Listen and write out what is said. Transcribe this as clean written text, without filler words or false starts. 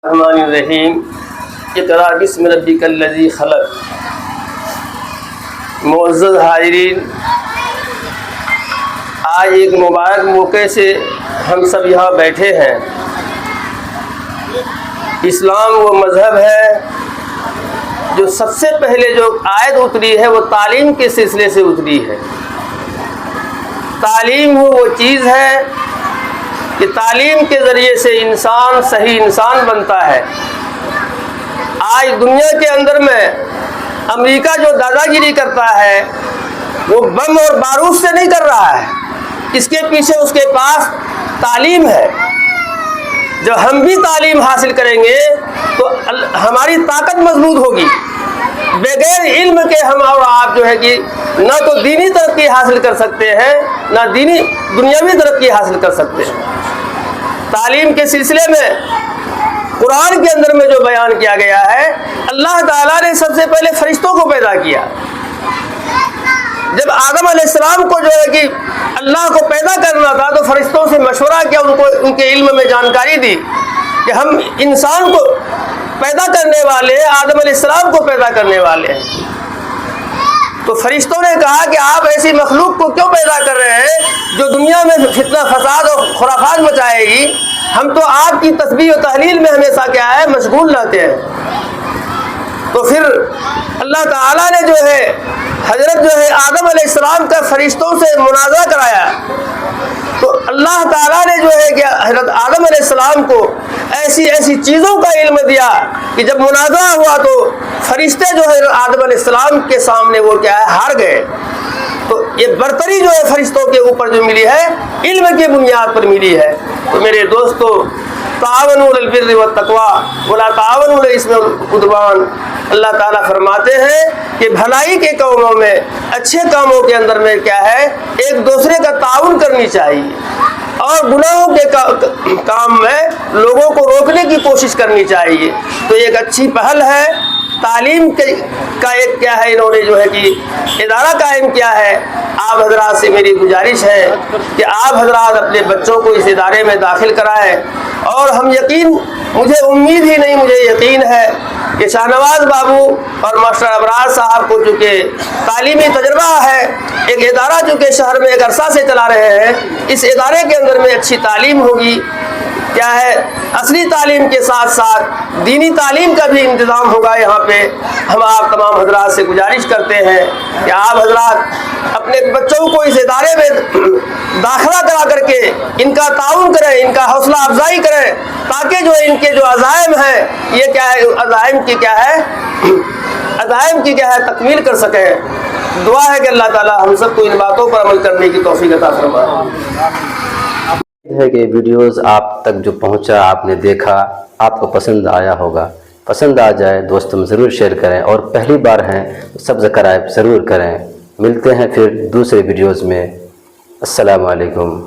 الرحمن الرحیم اقرأ بسم ربک الذی خلق۔ معزز حاضرین، آج ایک مبارک موقع سے ہم سب یہاں بیٹھے ہیں۔ اسلام وہ مذہب ہے جو سب سے پہلے جو آیت اتری ہے وہ تعلیم کے سلسلے سے اتری ہے۔ تعلیم وہ چیز ہے کہ تعلیم کے ذریعے سے انسان صحیح انسان بنتا ہے۔ آج دنیا کے اندر میں امریکہ جو دادا گیری کرتا ہے وہ بم اور بارود سے نہیں کر رہا ہے، اس کے پیچھے اس کے پاس تعلیم ہے۔ جب ہم بھی تعلیم حاصل کریں گے تو ہماری طاقت مضبوط ہوگی۔ بغیر علم کے ہم اور آپ جو ہے کہ نہ تو دینی ترقی حاصل کر سکتے ہیں نہ دنیاوی ترقی حاصل کر سکتے ہیں۔ تعلیم کے سلسلے میں قرآن کے اندر میں جو بیان کیا گیا ہے، اللہ تعالیٰ نے سب سے پہلے فرشتوں کو پیدا کیا۔ جب آدم علیہ السلام کو جو ہے کہ اللہ کو پیدا کرنا تھا تو فرشتوں سے مشورہ کیا، ان کے علم میں جانکاری دی کہ ہم انسان کو پیدا کرنے والے آدم علیہ السلام کو پیدا کرنے والے ہیں۔ تو فرشتوں نے کہا کہ آپ ایسی مخلوق کو کیوں پیدا کر رہے ہیں جو دنیا میں فتنہ فساد اور خرافات مچائے گی؟ ہم تو آپ کی تسبیح و تحلیل میں ہمیشہ کیا ہے مشغول رہتے ہیں۔ تو پھر اللہ تعالیٰ نے جو ہے حضرت جو ہے آدم علیہ السلام کا فرشتوں سے مناظرہ کرایا، تو اللہ تعالیٰ نے جو ہے کہ حضرت آدم علیہ السلام کو ایسی چیزوں کا علم دیا کہ جب مناظرہ ہوا تو فرشتے جو ہے آدم علیہ السلام کے سامنے وہ کیا ہے ہار گئے۔ تو یہ برتری جو ہے فرشتوں کے اوپر جو ملی ہے علم کی بنیاد پر ملی ہے۔ تو میرے دوستو، تعاونوا علی البر والتقوی ولا تعاونوا علی الاثم والعدوان۔ اللہ تعالیٰ فرماتے ہیں کہ بھلائی کے کاموں میں، اچھے کاموں کے اندر میں کیا ہے ایک دوسرے کا تعاون کرنی چاہیے، اور گناہوں کے کام میں لوگوں کو روکنے کی کوشش کرنی چاہیے۔ تو ایک اچھی پہل ہے۔ تعلیم کا ایک کیا ہے انہوں نے جو ہے کہ ادارہ قائم کیا ہے۔ آپ حضرات سے میری گزارش ہے کہ آپ حضرات اپنے بچوں کو اس ادارے میں داخل کرائیں، اور مجھے امید ہی نہیں، مجھے یقین ہے کہ شاہ نواز بابو اور ماسٹر ابرار صاحب کو چونکہ تعلیمی تجربہ ہے، ایک ادارہ چونکہ شہر میں ایک عرصہ سے چلا رہے ہیں، اس ادارے کے اندر میں اچھی تعلیم ہوگی، کیا ہے اصلی تعلیم کے ساتھ ساتھ دینی تعلیم کا بھی انتظام ہوگا یہاں پہ۔ ہم آپ تمام حضرات سے گزارش کرتے ہیں کہ آپ حضرات اپنے بچوں کو اس ادارے میں داخلہ کرا کر کے ان کا تعاون کریں، ان کا حوصلہ افزائی کریں، تاکہ جو ان کے جو عزائم ہیں یہ کیا ہے عزائم کی کیا ہے تکمیل کر سکیں۔ دعا ہے کہ اللہ تعالی ہم سب کو ان باتوں پر عمل کرنے کی توفیق عطا فرمائے۔ ہے کہ ویڈیوز آپ تک جو پہنچا، آپ نے دیکھا، آپ کو پسند آیا ہوگا۔ پسند آ جائے دوستوں میں ضرور شیئر کریں، اور پہلی بار ہیں سبسکرائب ضرور کریں۔ ملتے ہیں پھر دوسرے ویڈیوز میں۔ السلام علیکم۔